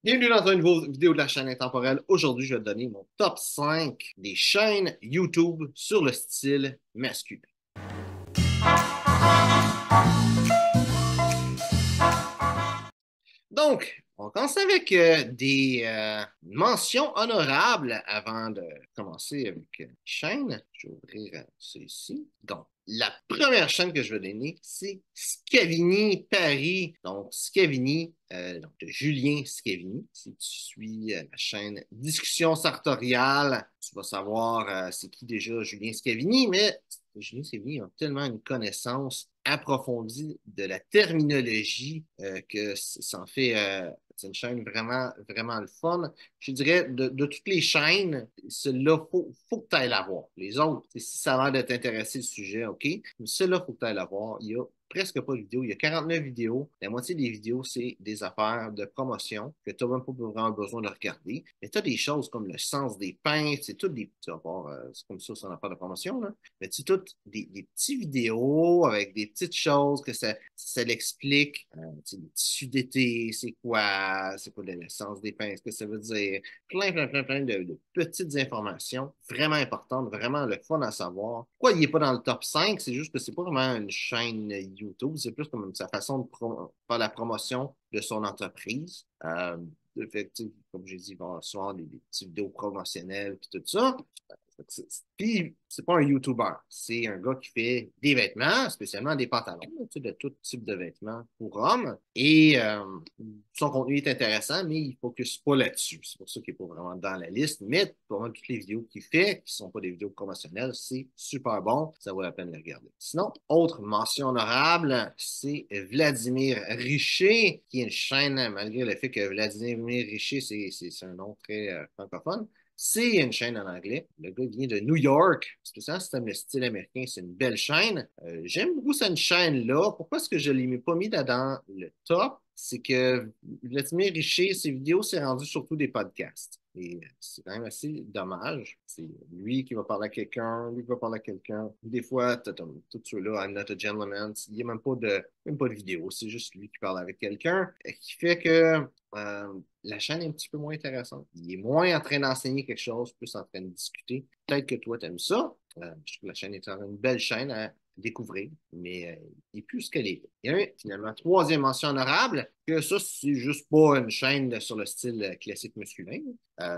Bienvenue dans une nouvelle vidéo de la chaîne Intemporelle. Aujourd'hui, je vais te donner mon top 5 des chaînes YouTube sur le style masculin. Donc, on commence avec des mentions honorables avant de commencer avec les chaînes. Je vais ouvrir ça ici. Donc, la première chaîne que je vais donner, c'est Scavini Paris. Donc, Scavini, donc de Julien Scavini. Si tu suis la chaîne Discussion sartoriale, tu vas savoir c'est qui déjà Julien Scavini, mais Julien Scavini a tellement une connaissance approfondie de la terminologie que ça en fait c'est une chaîne vraiment, vraiment le fun. Je dirais, de toutes les chaînes, celle-là, faut que tu ailles la voir. Les autres, si ça a l'air de t'intéresser le sujet, OK. Mais celle-là, faut que tu ailles la voir. Il y a presque pas de vidéos. Il y a 49 vidéos. La moitié des vidéos, c'est des affaires de promotion que tu n'as même pas vraiment besoin de regarder. Mais tu as des choses comme le sens des peintres, c'est tout des petits rapports, c'est comme ça, c'est une affaire de promotion, là. Mais c'est toutes des petites vidéos avec des petites choses que ça l'explique. Le tissu d'été, c'est quoi l'essence des pains, ce que ça veut dire. Plein de petites informations vraiment importantes, vraiment le fun à savoir. Pourquoi il n'est pas dans le top 5? C'est juste que c'est pas vraiment une chaîne YouTube, c'est plus comme sa façon de faire la promotion de son entreprise. Comme j'ai dit, il va y avoir souvent des petites vidéos promotionnelles et tout ça. Puis, c'est pas un YouTuber, c'est un gars qui fait des vêtements, spécialement des pantalons, tu sais, de tout type de vêtements pour hommes. Et son contenu est intéressant, mais il ne focus pas là-dessus. C'est pour ça qu'il n'est pas vraiment dans la liste. Mais pour toutes les vidéos qu'il fait, qui ne sont pas des vidéos promotionnelles, c'est super bon. Ça vaut la peine de les regarder. Sinon, autre mention honorable, c'est Vladimir Richer, qui est une chaîne, malgré le fait que Vladimir Richer, c'est un nom très francophone. C'est une chaîne en anglais. Le gars vient de New York. Spécialement si t'aimes le style américain, c'est une belle chaîne. J'aime beaucoup cette chaîne-là. Pourquoi est-ce que je ne l'ai pas mis dans le top? C'est que Vladimir Richer, ses vidéos, c'est rendu surtout des podcasts. Et c'est quand même assez dommage. C'est lui qui va parler à quelqu'un, lui qui va parler à quelqu'un. Des fois, tout ceux-là, I'm not a gentleman. Il n'y a même pas de vidéo. C'est juste lui qui parle avec quelqu'un. Qui fait que la chaîne est un petit peu moins intéressante. Il est moins en train d'enseigner quelque chose, plus en train de discuter. Peut-être que toi, tu aimes ça. Je trouve que la chaîne est une belle chaîne à découvrir, mais il est plus ce qu'elle est. Et finalement, troisième mention honorable, que ça, c'est juste pas une chaîne sur le style classique masculin,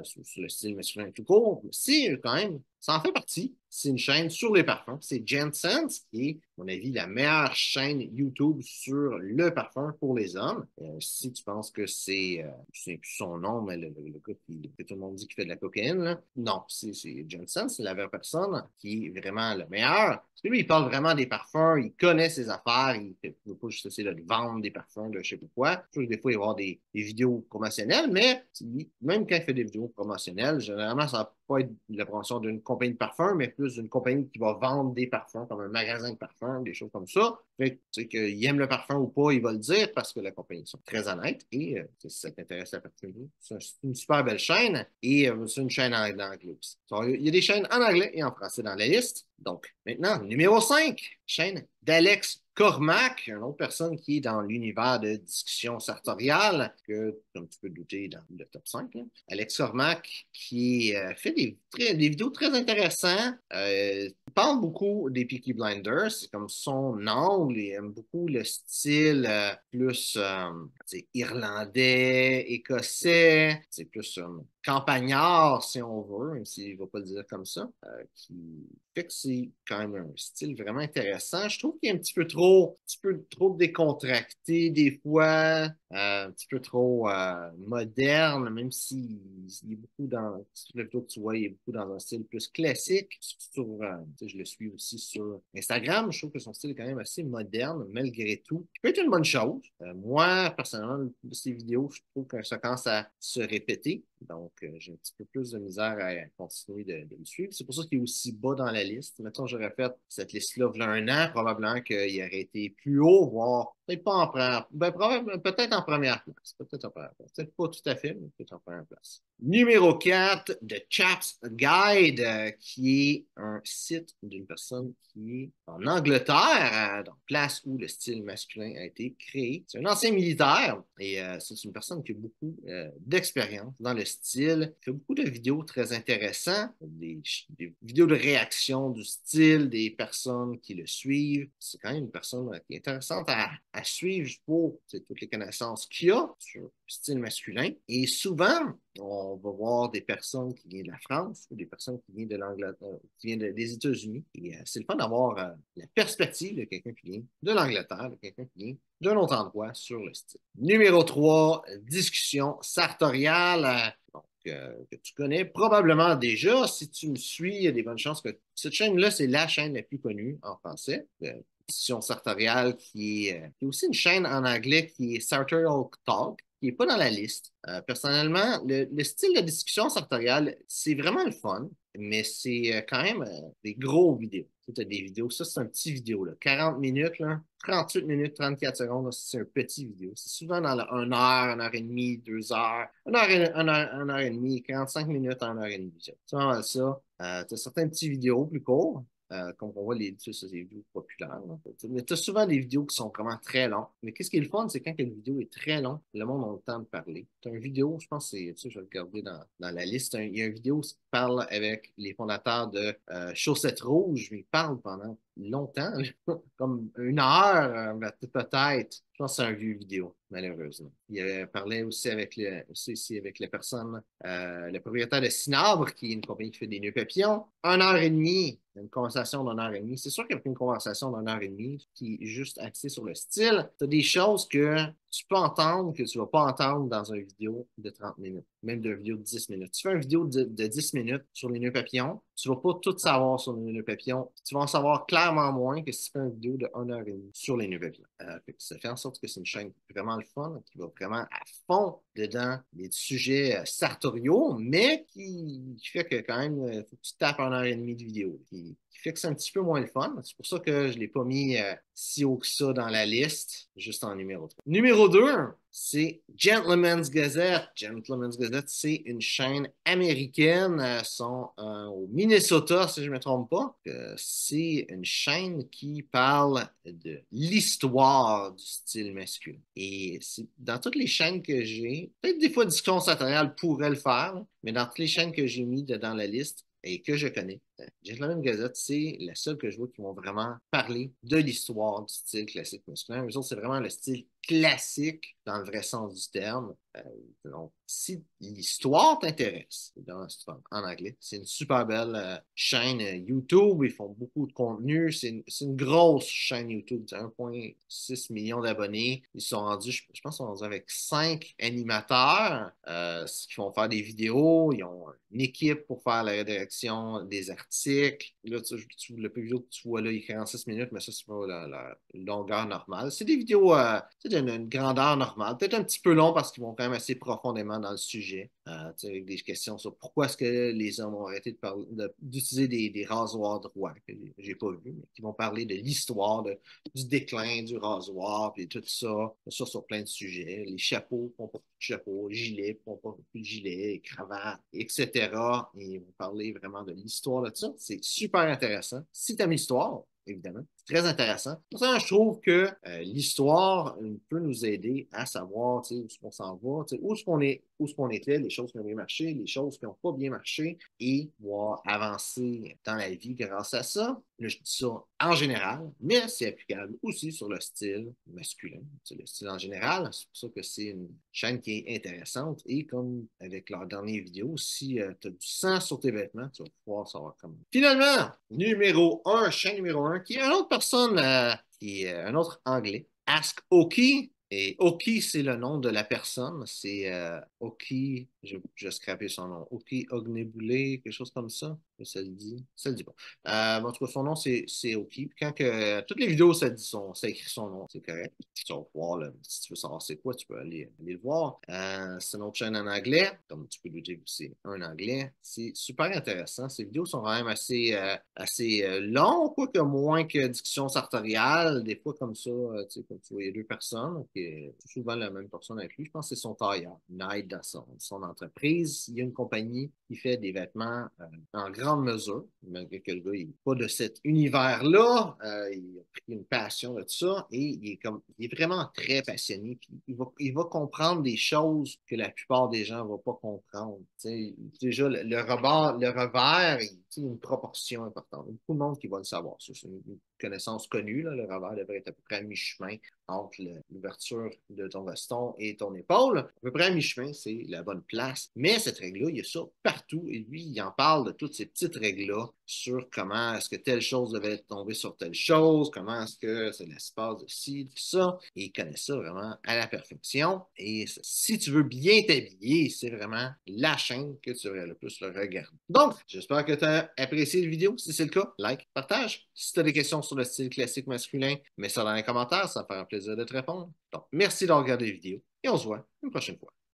sur le style masculin tout court. C'est quand même, ça en fait partie. C'est une chaîne sur les parfums. C'est Jensen's, qui est, à mon avis, la meilleure chaîne YouTube sur le parfum pour les hommes. Si tu penses que c'est plus son nom, mais le gars que tout le monde dit qu'il fait de la cocaïne, là. Non, c'est Jensen's, c'est la vraie personne qui est vraiment le meilleur. Parce que lui, il parle vraiment des parfums, il connaît ses affaires, il ne veut pas juste essayer de vendre des parfums de je sais pas quoi. Je sais que des fois, il va y avoir des vidéos promotionnelles, mais même quand il fait des vidéos promotionnelles, généralement, ça va pas être la promotion d'une compagnie de parfums, mais plus d'une compagnie qui va vendre des parfums, comme un magasin de parfums, des choses comme ça. Fait que, tu sais, qu'il aime le parfum ou pas, il va le dire parce que la compagnie sont très honnêtes et si ça t'intéresse à partir de nous, c'est une super belle chaîne et c'est une chaîne en anglais aussi. Il y a des chaînes en anglais et en français dans la liste. Donc, maintenant, numéro 5, chaîne d'Alex Cormac, une autre personne qui est dans l'univers de discussion sartoriale, que, comme tu peux douter, dans le top 5. Là. Alex Cormac, qui fait des vidéos très intéressantes. Il parle beaucoup des Peaky Blinders, c'est comme son angle, il aime beaucoup le style plus irlandais, écossais, c'est plus campagnard, si on veut, même s'il ne va pas le dire comme ça, qui fait que c'est quand même un style vraiment intéressant. Je trouve qu'il est un petit peu trop décontracté des fois, un petit peu trop moderne, même s'il est beaucoup sur le vidéo que tu vois, il est beaucoup dans un style plus classique. Je le suis aussi sur Instagram. Je trouve que son style est quand même assez moderne, malgré tout. Ce qui peut être une bonne chose. Moi, personnellement, ces vidéos, je trouve que ça commence à se répéter. Donc, j'ai un petit peu plus de misère à continuer de le suivre. C'est pour ça qu'il est aussi bas dans la liste. Mettons, j'aurais fait cette liste-là il y a un an, probablement qu'il aurait été plus haut, voire Peut-être pas en première, ben, peut-être en première place. Peut-être en première place. Peut-être pas tout à fait, mais peut-être en première place. Numéro 4, The Chaps Guide, qui est un site d'une personne qui est en Angleterre, donc place où le style masculin a été créé. C'est un ancien militaire et c'est une personne qui a beaucoup d'expérience dans le style, fait beaucoup de vidéos très intéressantes, des vidéos de réaction du style des personnes qui le suivent. C'est quand même une personne qui est intéressante à suivre pour toutes les connaissances qu'il a sur le style masculin. Et souvent, on va voir des personnes qui viennent de la France ou des personnes qui viennent de l'Angleterre, qui viennent des États-Unis. Et c'est le fun d'avoir la perspective de quelqu'un qui vient de l'Angleterre, de quelqu'un qui vient d'un autre endroit sur le style. Numéro 3, discussion sartoriale. Que tu connais probablement déjà. Si tu me suis, il y a des bonnes chances que cette chaîne-là, c'est la chaîne la plus connue en français. Discussion sartoriale qui est aussi une chaîne en anglais qui est Sartorial Talk, qui n'est pas dans la liste. Personnellement, le style de discussion sartoriale, c'est vraiment le fun, mais c'est quand même des gros vidéos. Tu as des vidéos, ça c'est un petit vidéo, là, 40 minutes, là, 38 minutes, 34 secondes, là, c'est un petit vidéo. C'est souvent dans 1 et demie, 2 heures, 1 heure et demie, 45 minutes, 1 heure et demie. C'est vraiment ça. Tu as certains petits vidéos plus courts, comme on voit c'est des vidéos populaires. Là. Mais tu as souvent des vidéos qui sont vraiment très longues. Mais qu'est-ce qui est le fun, c'est quand une vidéo est très longue, le monde a le temps de parler. Tu as une vidéo, je pense que c'est, tu sais, je vais regarder dans la liste, il y a une vidéo qui parle avec les fondateurs de Chaussettes Rouges, mais ils parlent pendant longtemps, comme 1 heure, peut-être. Je pense que c'est un vieux vidéo, malheureusement. Il parlait aussi avec la personne, le propriétaire de Cinabre, qui est une compagnie qui fait des nœuds papillons. 1 heure et demie, une conversation d'1 heure et demie. C'est sûr qu'après une conversation d'1 heure et demie qui est juste axée sur le style, tu as des choses que tu peux entendre que tu ne vas pas entendre dans une vidéo de 30 minutes, même d'une vidéo de 10 minutes. Tu fais une vidéo de 10 minutes sur les nœuds papillons, tu ne vas pas tout savoir sur les nœuds papillons. Tu vas en savoir clairement moins que si tu fais une vidéo de 1 heure et demie sur les nœuds papillons. Ça fait en sorte que c'est une chaîne vraiment le fun, qui va vraiment à fond dedans des sujets sartoriaux, mais qui fait que quand même, il faut que tu tapes 1 heure et demie de vidéo, qui fait que c'est un petit peu moins le fun. C'est pour ça que je ne l'ai pas mis si haut que ça dans la liste, juste en numéro 3. Numéro 2, c'est Gentleman's Gazette. Gentleman's Gazette, c'est une chaîne américaine. Sont au Minnesota, si je ne me trompe pas. C'est une chaîne qui parle de l'histoire du style masculin. Et dans toutes les chaînes que j'ai, peut-être des fois Discussion Satiriale pourrait le faire, mais dans toutes les chaînes que j'ai mis dans la liste, et que je connais. Gentleman Gazette, c'est la seule que je vois qui vont vraiment parler de l'histoire du style classique masculin. Eux autres, c'est vraiment le style classique dans le vrai sens du terme. Donc, si l'histoire t'intéresse, en anglais, c'est une super belle chaîne YouTube. Ils font beaucoup de contenu. C'est une grosse chaîne YouTube. 1,6 million d'abonnés. Ils sont rendus, je pense, ils sont rendus avec 5 animateurs qui vont faire des vidéos. Ils ont une équipe pour faire la rédaction des articles. Là, le vidéo que tu vois là, il est 46 minutes, mais ça, c'est pas la longueur normale. C'est des vidéos d'une grandeur normale. Peut-être un petit peu long parce qu'ils vont quand même assez profondément dans le sujet. Avec des questions sur pourquoi est-ce que les hommes ont arrêté d'utiliser des rasoirs droits, que j'ai pas vu, mais qui vont parler de l'histoire du déclin du rasoir, puis tout ça, sur plein de sujets. Les chapeaux font pas plus de chapeaux, les gilets font pas plus de gilets, les cravates, etc. Et ils vont parler vraiment de l'histoire de ça. C'est super intéressant. Si tu aimes l'histoire, évidemment. C'est très intéressant. Pour ça, je trouve que l'histoire peut nous aider à savoir où est-ce qu'on s'en va, où est-ce qu'on était, les choses qui ont bien marché, les choses qui n'ont pas bien marché, et pouvoir avancer dans la vie grâce à ça. Là, je dis ça en général, mais c'est applicable aussi sur le style masculin, le style en général. C'est pour ça que c'est une chaîne qui est intéressante. Et comme avec leur dernière vidéo, si tu as du sang sur tes vêtements, tu vas pouvoir savoir comment. Finalement, chaîne numéro 1, qui est une autre personne, qui est un autre anglais, Ask Oki. Et Oki, c'est le nom de la personne. C'est Oki, je scrapé son nom, Oki Ognebule, quelque chose comme ça. Ça le dit pas. En tout cas, son nom, c'est OK. Puis quand que, toutes les vidéos, ça écrit son nom, c'est correct. Tu vas voir, là, si tu veux savoir c'est quoi, tu peux aller le voir. C'est une autre chaîne en anglais. Comme tu peux douter, c'est un anglais. C'est super intéressant. Ces vidéos sont quand même assez longues, quoi que moins que Diction sartoriale. Des fois, comme ça, tu sais, comme tu vois, il y a deux personnes. Donc, souvent la même personne avec lui. Je pense que c'est son tailleur. Il aide dans son entreprise. Il y a une compagnie qui fait des vêtements en grande mesure, malgré que le gars, il n'est pas de cet univers-là. Il a pris une passion de ça et il est vraiment très passionné. Puis il va comprendre des choses que la plupart des gens ne vont pas comprendre. T'sais, déjà, le revers, il y a une proportion importante. Il y a beaucoup de monde qui va le savoir. C'est une connaissance connue. Là. Le revers devrait être à peu près à mi-chemin entre l'ouverture de ton veston et ton épaule. À peu près à mi-chemin, c'est la bonne place. Mais cette règle-là, il y a ça partout. Et lui, il en parle de toutes ces petites règles-là sur comment est-ce que telle chose devait tomber sur telle chose, comment est-ce que c'est l'espace de ci, de ça. Et il connaît ça vraiment à la perfection. Et si tu veux bien t'habiller, c'est vraiment la chaîne que tu devrais le plus le regarder. Donc, j'espère que tu as apprécié la vidéo. Si c'est le cas, like, partage. Si tu as des questions sur le style classique masculin, mets ça dans les commentaires, ça me fera un plaisir de te répondre. Donc, merci d'avoir regardé la vidéo et on se voit une prochaine fois.